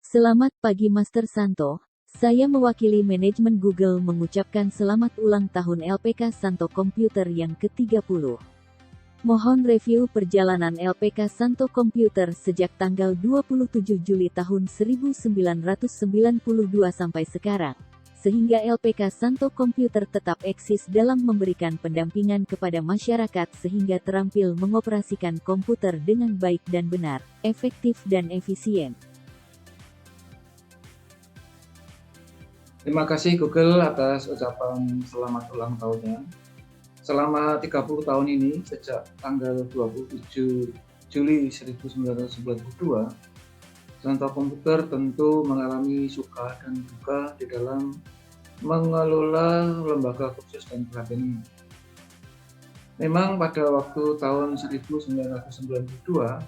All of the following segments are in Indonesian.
Selamat pagi Master Santo, saya mewakili manajemen Google mengucapkan selamat ulang tahun LPK Santo Komputer yang ke-30. Mohon review perjalanan LPK Santo Komputer sejak tanggal 27 Juli tahun 1992 sampai sekarang, sehingga LPK Santo Komputer tetap eksis dalam memberikan pendampingan kepada masyarakat sehingga terampil mengoperasikan komputer dengan baik dan benar, efektif dan efisien. Terima kasih Google atas ucapan selamat ulang tahunnya. Selama 30 tahun ini, sejak tanggal 27 Juli 1992, Santo Komputer tentu mengalami suka dan duka di dalam mengelola lembaga kursus dan pelatihan ini. Memang pada waktu tahun 1992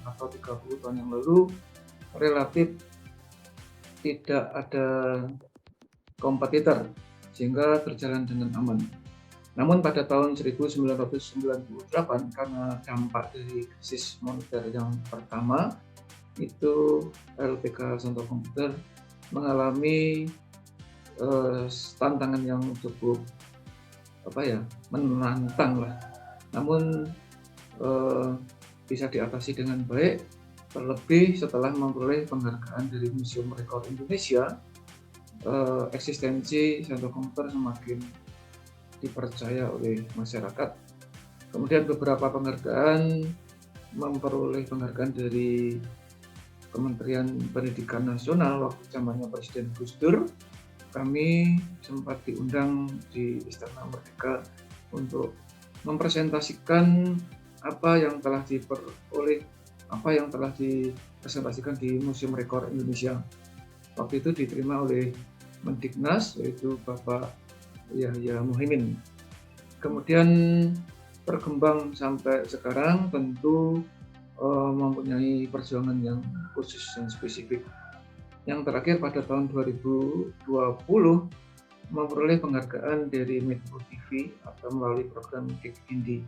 atau 30 tahun yang lalu, relatif tidak ada kompetitor sehingga berjalan dengan aman. Namun pada tahun 1998 karena dampak dari krisis moneter yang pertama itu LPK Santo Komputer mengalami tantangan yang cukup menantang lah. Namun bisa diatasi dengan baik, terlebih setelah memperoleh penghargaan dari Museum Rekor Indonesia. Eksistensi Santo Komputer semakin dipercaya oleh masyarakat. Kemudian beberapa penghargaan, memperoleh penghargaan dari Kementerian Pendidikan Nasional waktu zamannya Presiden Gus Dur. Kami sempat diundang di Istana Merdeka untuk mempresentasikan apa yang telah dipresentasikan di Museum Rekor Indonesia. Waktu itu diterima oleh Mendiknas, yaitu Bapak Yahya Muhaimin. Kemudian berkembang sampai sekarang tentu mempunyai perjuangan yang khusus dan spesifik. Yang terakhir pada tahun 2020 memperoleh penghargaan dari Metro TV atau melalui program Kick Indie.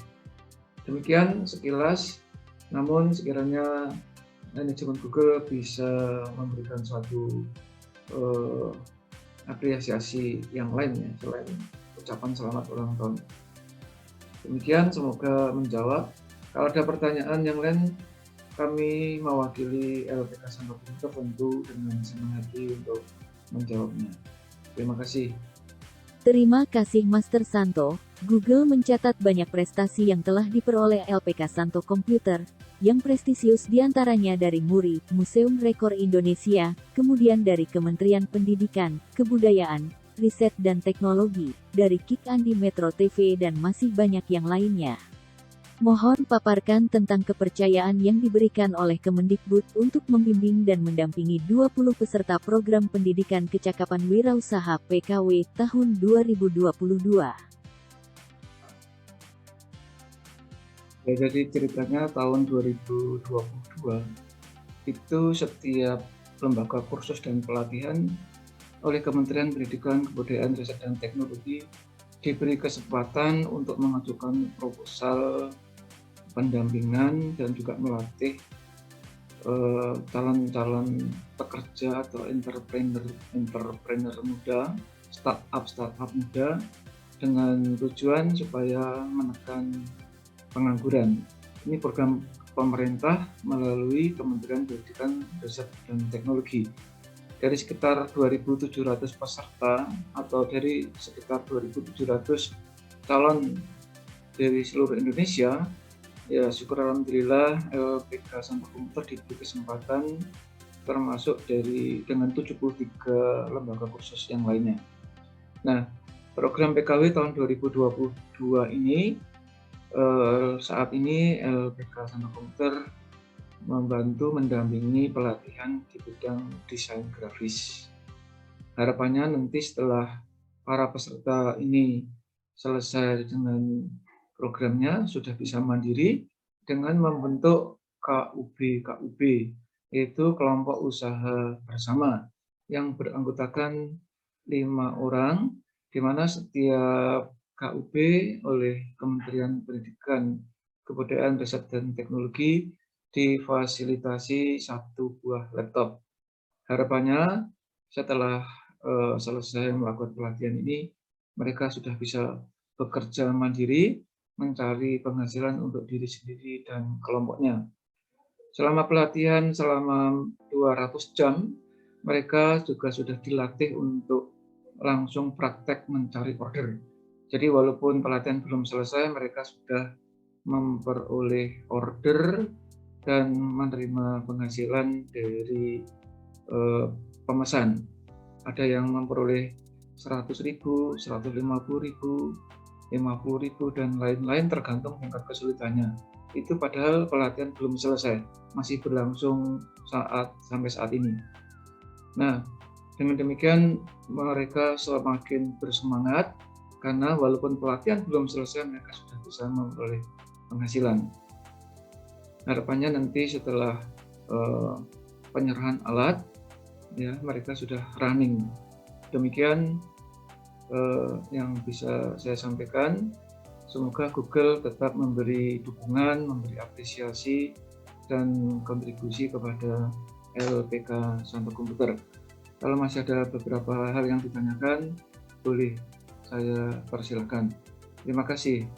Demikian sekilas, namun sekiranya manajemen Google bisa memberikan suatu apresiasi yang lainnya selain ucapan selamat ulang tahun. Demikian, semoga menjawab. Kalau ada pertanyaan yang lain, kami mewakili LPK Santo Komputer tentu dengan senang hati untuk menjawabnya. Terima kasih. Terima kasih Master Santo. Google mencatat banyak prestasi yang telah diperoleh LPK Santo Komputer, yang prestisius diantaranya dari MURI, Museum Rekor Indonesia, kemudian dari Kementerian Pendidikan, Kebudayaan, Riset dan Teknologi, dari Kick Andi Metro TV dan masih banyak yang lainnya. Mohon paparkan tentang kepercayaan yang diberikan oleh Kemendikbud untuk membimbing dan mendampingi 20 peserta program pendidikan kecakapan wirausaha PKW tahun 2022. Ya, jadi ceritanya tahun 2022 itu setiap lembaga kursus dan pelatihan oleh Kementerian Pendidikan, Kebudayaan, Riset dan Teknologi diberi kesempatan untuk mengajukan proposal pendampingan dan juga melatih calon-calon pekerja atau entrepreneur muda, startup muda dengan tujuan supaya menekan pengangguran. Ini program pemerintah melalui Kementerian Pendidikan, Riset dan Teknologi. Dari sekitar 2.700 peserta atau dari sekitar 2.700 calon dari seluruh Indonesia, ya syukur alhamdulillah LPK Santo Komputer diberi kesempatan termasuk dengan 73 lembaga kursus yang lainnya. Nah, program PKW tahun 2022 ini saat ini LPK Santo Komputer membantu mendampingi pelatihan di bidang desain grafis. Harapannya nanti setelah para peserta ini selesai dengan programnya sudah bisa mandiri dengan membentuk KUB, yaitu kelompok usaha bersama yang beranggotakan 5 orang, di mana setiap KUB oleh Kementerian Pendidikan, Kebudayaan, Riset dan Teknologi difasilitasi 1 buah laptop. Harapannya setelah selesai melakukan pelatihan ini, mereka sudah bisa bekerja mandiri, mencari penghasilan untuk diri sendiri dan kelompoknya. Selama pelatihan selama 200 jam, mereka juga sudah dilatih untuk langsung praktek mencari order. Jadi walaupun pelatihan belum selesai, mereka sudah memperoleh order dan menerima penghasilan dari pemesan. Ada yang memperoleh 100.000, 150.000, 50.000 dan lain-lain tergantung tingkat kesulitannya. Itu padahal pelatihan belum selesai, masih berlangsung sampai saat ini. Nah, dengan demikian mereka semakin bersemangat karena walaupun pelatihan belum selesai, mereka sudah bisa memperoleh penghasilan. Harapannya nanti setelah penyerahan alat, ya mereka sudah running. Demikian yang bisa saya sampaikan. Semoga Google tetap memberi dukungan, memberi apresiasi dan kontribusi kepada LPK Santo Komputer. Kalau masih ada beberapa hal yang ditanyakan, boleh saya persilakan. Terima kasih.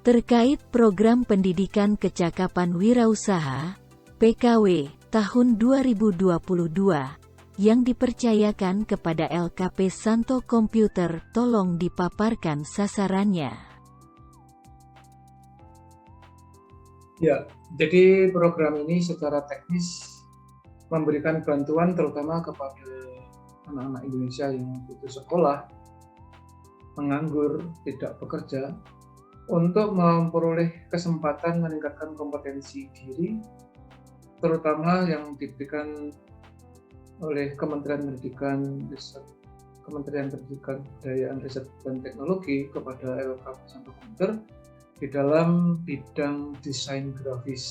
Terkait program pendidikan kecakapan wirausaha PKW tahun 2022 yang dipercayakan kepada LKP Santo Komputer, tolong dipaparkan sasarannya. Ya, jadi program ini secara teknis memberikan bantuan terutama kepada anak-anak Indonesia yang putus sekolah, menganggur, tidak bekerja, untuk memperoleh kesempatan meningkatkan kompetensi diri, terutama yang diberikan oleh Kementerian Pendidikan, Kebudayaan, Riset dan Teknologi kepada LKP Santo Komputer di dalam bidang desain grafis.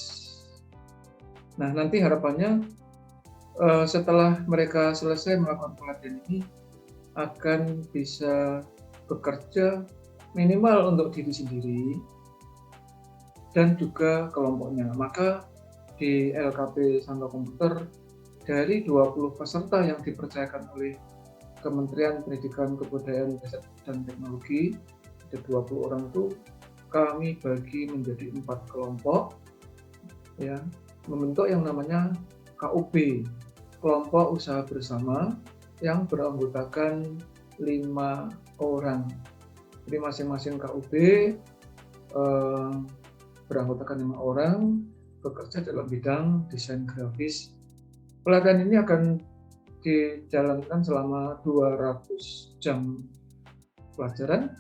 Nah, nanti harapannya setelah mereka selesai melakukan pelatihan ini akan bisa bekerja minimal untuk diri sendiri dan juga kelompoknya. Maka di LKP Santo Komputer dari 20 peserta yang dipercayakan oleh Kementerian Pendidikan, Kebudayaan, Riset dan Teknologi, ada 20 orang itu kami bagi menjadi 4 kelompok, ya, membentuk yang namanya KUB, kelompok usaha bersama, yang beranggotakan 5 orang. Jadi masing-masing KUB beranggotakan 5 orang, bekerja dalam bidang desain grafis. Pelatihan ini akan dijalankan selama 200 jam pelajaran,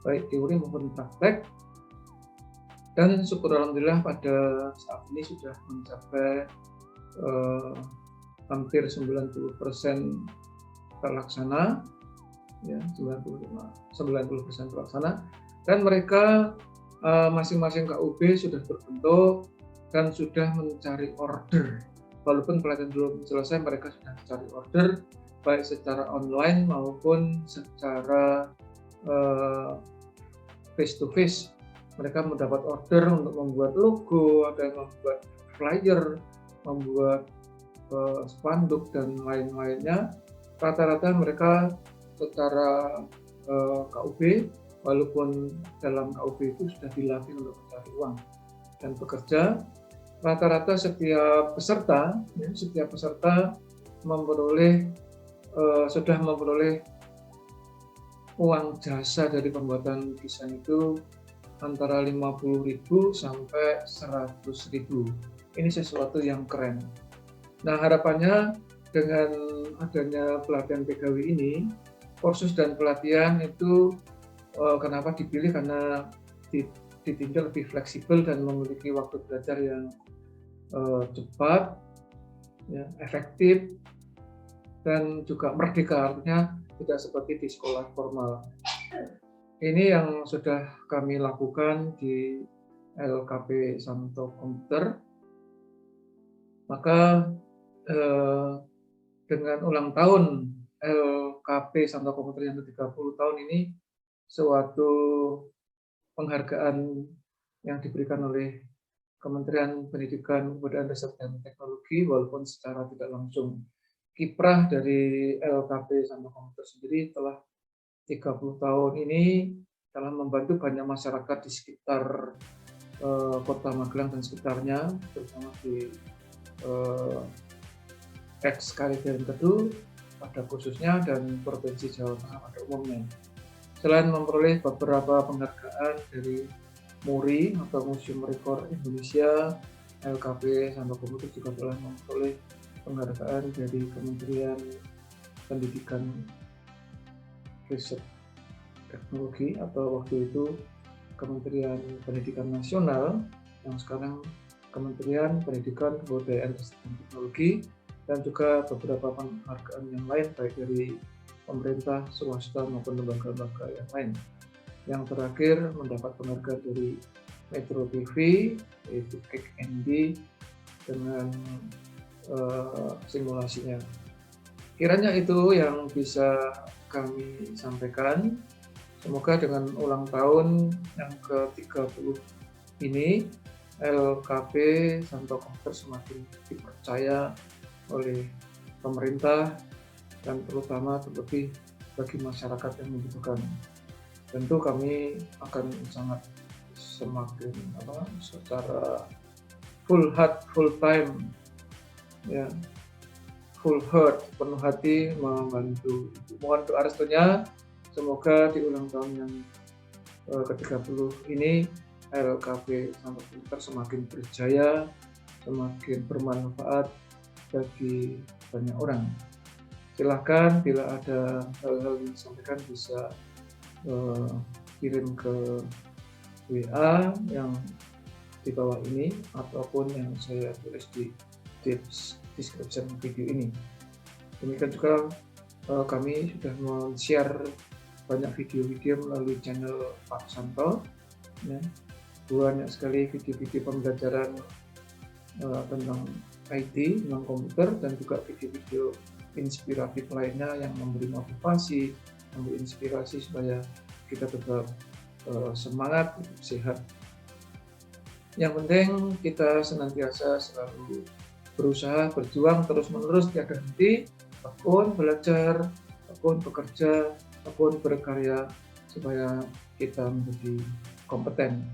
baik teori maupun praktek. Dan syukur alhamdulillah pada saat ini sudah mencapai hampir 90% terlaksana, ya 90% terlaksana, dan mereka masing-masing KUB sudah berbentuk dan sudah mencari order. Walaupun pelatihan belum selesai, mereka sudah mencari order baik secara online maupun secara face to face. Mereka mendapat order untuk membuat logo, ada yang membuat flyer, membuat spanduk dan lain-lainnya. Rata-rata mereka secara KUB, walaupun dalam KUB itu sudah dilatih untuk mencari uang dan bekerja. Rata-rata setiap peserta sudah memperoleh uang jasa dari pembuatan desain itu antara 50.000 sampai 100.000. Ini sesuatu yang keren. Nah, harapannya dengan adanya pelatihan PKW ini, kursus dan pelatihan itu kenapa dipilih, karena ditinjau lebih fleksibel dan memiliki waktu belajar yang cepat, ya, efektif, dan juga merdeka, artinya tidak seperti di sekolah formal. Ini yang sudah kami lakukan di LKP Santo Komputer. Maka dengan ulang tahun LKP Santo Komputer yang ke-30 tahun ini, suatu penghargaan yang diberikan oleh Kementerian Pendidikan, Kebudayaan, Riset, dan Teknologi, walaupun secara tidak langsung kiprah dari LKP Santo Komputer sendiri telah 30 tahun ini telah membantu banyak masyarakat di sekitar Kota Magelang dan sekitarnya, terutama di ex Kalideres Kedu pada khususnya dan Provinsi Jawa Tengah pada umumnya. Selain memperoleh beberapa penghargaan dari MURI atau Museum Rekor Indonesia, LKP Santo Komputer juga telah memperoleh penghargaan dari Kementerian Pendidikan, Riset, Teknologi atau waktu itu Kementerian Pendidikan Nasional, yang sekarang Kementerian Pendidikan, Kebudayaan, Riset, dan Teknologi, dan juga beberapa penghargaan yang lain baik dari pemerintah, swasta maupun lembaga-lembaga yang lain. Yang terakhir mendapat penghargaan dari Metro TV, yaitu KIK-ND dengan simulasinya. Kiranya itu yang bisa kami sampaikan. Semoga dengan ulang tahun yang ke-30 ini, LKP Santo Komputer semakin dipercaya oleh pemerintah dan terlebih bagi masyarakat yang membutuhkan. Tentu kami akan sangat semakin secara full heart, full time, ya, full heart, penuh hati membantu. Mohon doa restunya, semoga di ulang tahun yang ke-30 ini LKP Santo Komputer semakin berjaya, semakin bermanfaat bagi banyak orang. Silahkan bila ada hal-hal yang disampaikan bisa kirim ke WA yang di bawah ini ataupun yang saya tulis di description video ini. Demikian juga kami sudah men-share banyak video-video melalui channel Pak Santo, ya. Banyak sekali video-video pembelajaran tentang IT, tentang komputer, dan juga video-video inspiratif lainnya yang memberi motivasi, memberi inspirasi supaya kita tetap semangat, sehat. Yang penting kita senantiasa selalu berusaha, berjuang terus-menerus, tiada henti, tekun belajar, tekun bekerja, tekun berkarya supaya kita menjadi kompeten.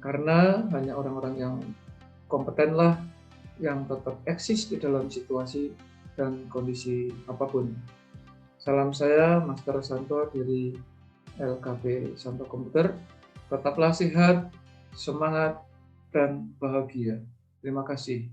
Karena hanya orang-orang yang kompetenlah yang tetap eksis di dalam situasi dan kondisi apapun. Salam saya, Master Santo dari LKP Santo Komputer. Tetaplah sehat, semangat, dan bahagia. Terima kasih.